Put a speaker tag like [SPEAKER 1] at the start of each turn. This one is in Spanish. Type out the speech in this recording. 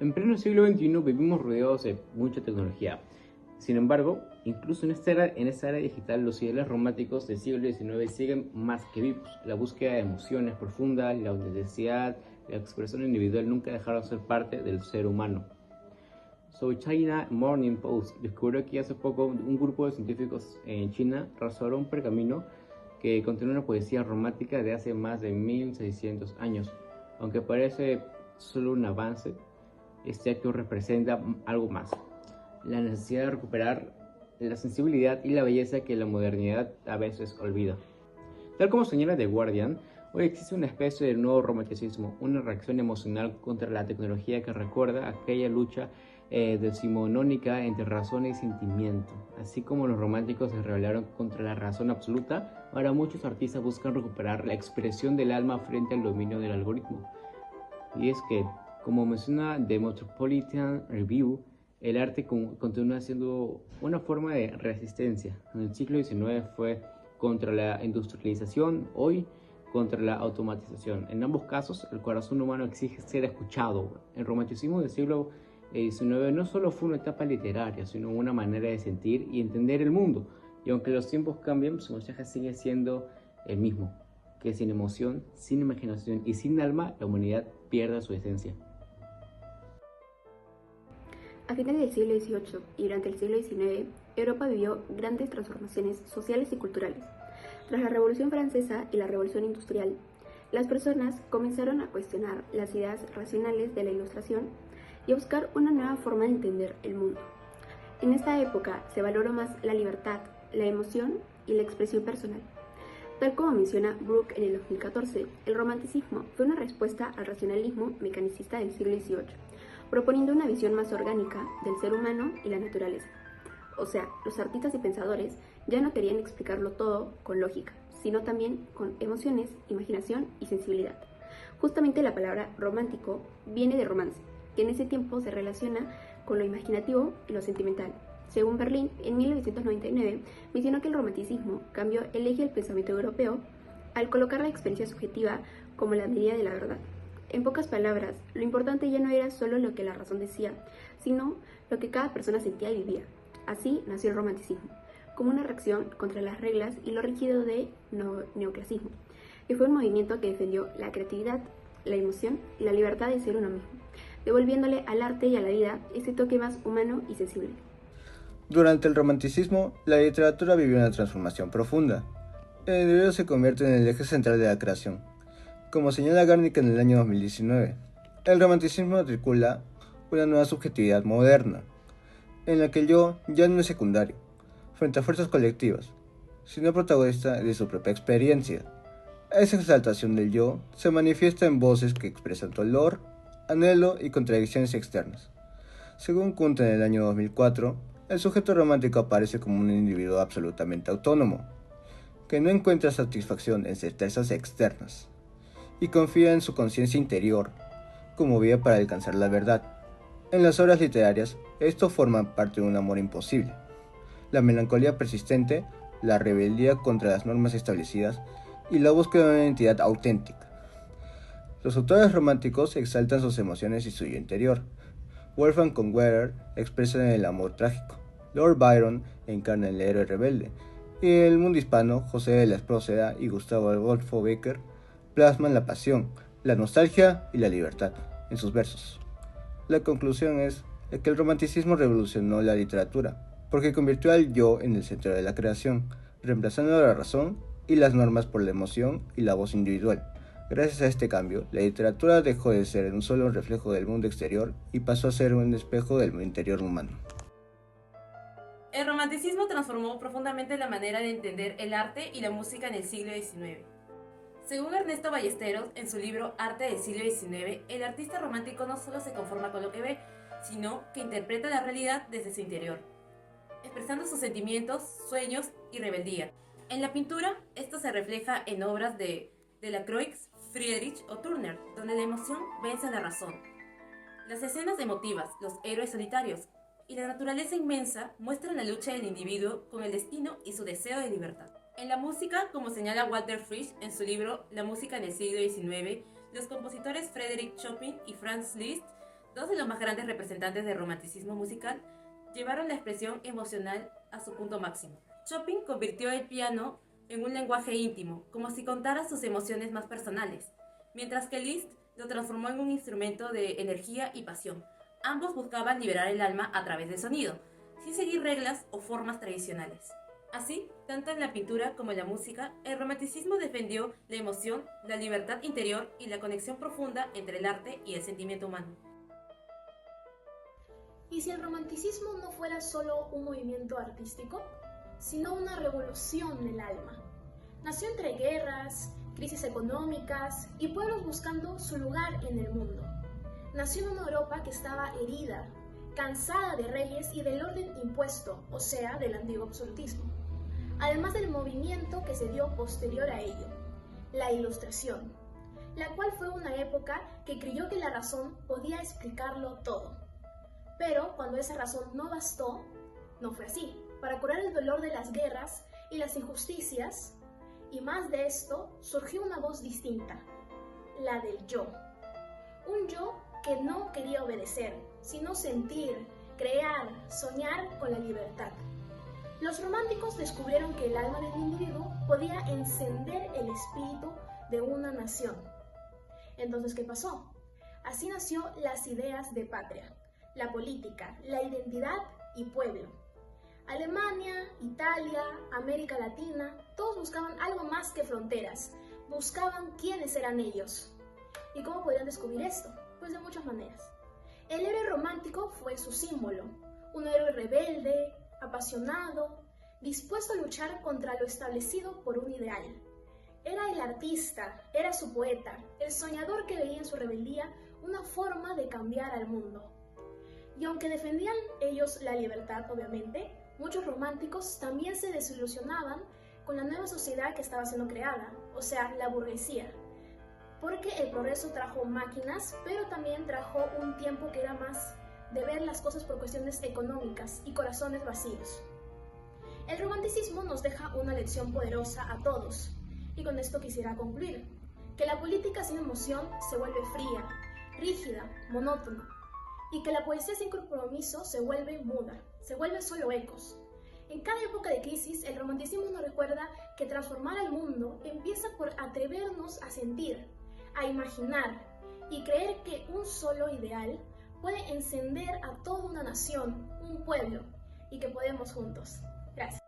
[SPEAKER 1] En pleno siglo XXI vivimos rodeados de mucha tecnología. Sin embargo, incluso en esta era digital, los ideales románticos del siglo XIX siguen más que vivos. La búsqueda de emociones profundas, la autenticidad, la expresión individual nunca dejaron de ser parte del ser humano. South China Morning Post descubrió que hace poco un grupo de científicos en China restauró un pergamino que contiene una poesía romántica de hace más de 1600 años. Aunque parece solo un avance, este acto representa algo más: la necesidad de recuperar la sensibilidad y la belleza que la modernidad a veces olvida. Tal como señala The Guardian, hoy existe una especie de nuevo romanticismo, una reacción emocional contra la tecnología que recuerda aquella lucha decimonónica entre razón y sentimiento. Así como los románticos se rebelaron contra la razón absoluta, ahora muchos artistas buscan recuperar la expresión del alma frente al dominio del algoritmo. Y es que, como menciona The Metropolitan Review, el arte continúa siendo una forma de resistencia. En el siglo XIX fue contra la industrialización, hoy contra la automatización. En ambos casos, el corazón humano exige ser escuchado. El romanticismo del siglo XIX no solo fue una etapa literaria, sino una manera de sentir y entender el mundo. Y aunque los tiempos cambian, su mensaje sigue siendo el mismo: que sin emoción, sin imaginación y sin alma, la humanidad pierde su esencia.
[SPEAKER 2] A finales del siglo XVIII y durante el siglo XIX, Europa vivió grandes transformaciones sociales y culturales. Tras la Revolución Francesa y la Revolución Industrial, las personas comenzaron a cuestionar las ideas racionales de la Ilustración y a buscar una nueva forma de entender el mundo. En esta época se valoró más la libertad, la emoción y la expresión personal. Tal como menciona Brooke en el 2014, el romanticismo fue una respuesta al racionalismo mecanicista del siglo XVIII, proponiendo una visión más orgánica del ser humano y la naturaleza. O sea, los artistas y pensadores ya no querían explicarlo todo con lógica, sino también con emociones, imaginación y sensibilidad. Justamente la palabra romántico viene de romance, que en ese tiempo se relaciona con lo imaginativo y lo sentimental. Según Berlín, en 1999, mencionó que el romanticismo cambió el eje del pensamiento europeo al colocar la experiencia subjetiva como la medida de la verdad. En pocas palabras, lo importante ya no era solo lo que la razón decía, sino lo que cada persona sentía y vivía. Así nació el romanticismo, como una reacción contra las reglas y lo rígido del neoclasismo, y fue un movimiento que defendió la creatividad, la emoción y la libertad de ser uno mismo, devolviéndole al arte y a la vida ese toque más humano y sensible.
[SPEAKER 3] Durante el romanticismo, la literatura vivió una transformación profunda. El individuo se convierte en el eje central de la creación. Como señala Garnica en el año 2019, el romanticismo articula una nueva subjetividad moderna, en la que el yo ya no es secundario, frente a fuerzas colectivas, sino protagonista de su propia experiencia. Esa exaltación del yo se manifiesta en voces que expresan dolor, anhelo y contradicciones externas. Según Kuhn en el año 2004, el sujeto romántico aparece como un individuo absolutamente autónomo, que no encuentra satisfacción en certezas externas, y confía en su conciencia interior como vía para alcanzar la verdad. En las obras literarias, esto forma parte de un amor imposible, la melancolía persistente, la rebeldía contra las normas establecidas y la búsqueda de una identidad auténtica. Los autores románticos exaltan sus emociones y su yo interior. Wolfgang von Goethe expresa el amor trágico, Lord Byron encarna el héroe rebelde, y en el mundo hispano, José de la Espróceda y Gustavo Adolfo Bécquer plasman la pasión, la nostalgia y la libertad en sus versos. La conclusión es que el romanticismo revolucionó la literatura, porque convirtió al yo en el centro de la creación, reemplazando la razón y las normas por la emoción y la voz individual. Gracias a este cambio, la literatura dejó de ser un solo reflejo del mundo exterior y pasó a ser un espejo del interior humano.
[SPEAKER 4] El romanticismo transformó profundamente la manera de entender el arte y la música en el siglo XIX. Según Ernesto Ballesteros, en su libro Arte del siglo XIX, el artista romántico no solo se conforma con lo que ve, sino que interpreta la realidad desde su interior, expresando sus sentimientos, sueños y rebeldía. En la pintura, esto se refleja en obras de Delacroix, Friedrich o Turner, donde la emoción vence a la razón. Las escenas emotivas, los héroes solitarios y la naturaleza inmensa muestran la lucha del individuo con el destino y su deseo de libertad. En la música, como señala Walter Frisch en su libro La música en el siglo XIX, los compositores Frédéric Chopin y Franz Liszt Dos de los más grandes representantes del romanticismo musical llevaron la expresión emocional a su punto máximo. Chopin convirtió el piano en un lenguaje íntimo, como si contara sus emociones más personales, mientras que Liszt lo transformó en un instrumento de energía y pasión. Ambos buscaban liberar el alma a través del sonido, sin seguir reglas o formas tradicionales. Así, tanto en la pintura como en la música, el romanticismo defendió la emoción, la libertad interior y la conexión profunda entre el arte y el sentimiento humano.
[SPEAKER 5] ¿Y si el romanticismo no fuera solo un movimiento artístico, sino una revolución del alma? Nació entre guerras, crisis económicas y pueblos buscando su lugar en el mundo. Nació en una Europa que estaba herida, cansada de reyes y del orden impuesto, o sea, del antiguo absolutismo. Además del movimiento que se dio posterior a ello, la Ilustración, la cual fue una época que creyó que la razón podía explicarlo todo. Pero cuando esa razón no bastó, no fue así. Para curar el dolor de las guerras y las injusticias, y más de esto, surgió una voz distinta, la del yo. Un yo que no quería obedecer, sino sentir, crear, soñar con la libertad. Los románticos descubrieron que el alma del individuo podía encender el espíritu de una nación. Entonces, ¿qué pasó? Así nació las ideas de patria, la política, la identidad y pueblo. Alemania, Italia, América Latina, todos buscaban algo más que fronteras, buscaban quiénes eran ellos. ¿Y cómo podían descubrir esto? Pues de muchas maneras. El héroe romántico fue su símbolo, un héroe rebelde, apasionado, dispuesto a luchar contra lo establecido por un ideal. Era el artista, era su poeta, el soñador que veía en su rebeldía una forma de cambiar al mundo. Y aunque defendían ellos la libertad, obviamente, muchos románticos también se desilusionaban con la nueva sociedad que estaba siendo creada, o sea, la burguesía. Porque el progreso trajo máquinas, pero también trajo un tiempo que era más de ver las cosas por cuestiones económicas y corazones vacíos. El romanticismo nos deja una lección poderosa a todos, y con esto quisiera concluir, que la política sin emoción se vuelve fría, rígida, monótona, y que la poesía sin compromiso se vuelve muda, se vuelve solo ecos. En cada época de crisis, el romanticismo nos recuerda que transformar al mundo empieza por atrevernos a sentir, a imaginar y creer que un solo ideal puede encender a toda una nación, un pueblo, y que podemos juntos. Gracias.